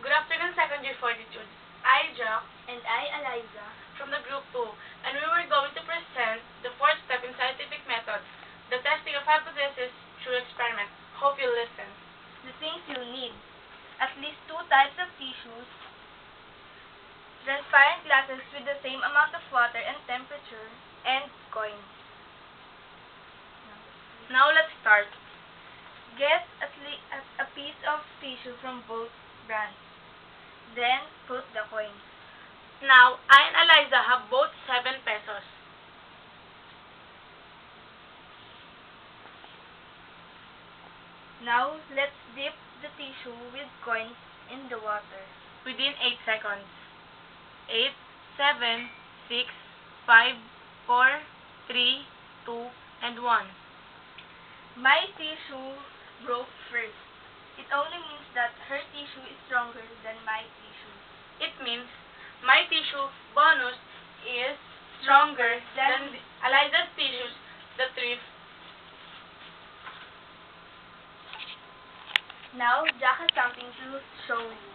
Good afternoon, second year fortitude. I, Jack, And I, Eliza. from the group 2, and we were going to present the fourth step in scientific method, the testing of hypothesis through experiment. Hope you'll listen. The things you'll need. At least 2 types of tissues, transparent glasses with the same amount of water and temperature, and coins. Now let's start. Get a piece of tissue from both brands. Then put the coins. Now, I and Eliza have both 7 pesos. Now let's dip the tissue with coins in the water. Within 8 seconds. 8, 7, 6, 5, 4, 3, 2, and 1. My tissue broke first. It only means that her tissue is stronger than my tissue. It means my tissue bonus is stronger than Eliza's tissues, the thrift. Now Jack has something to show you.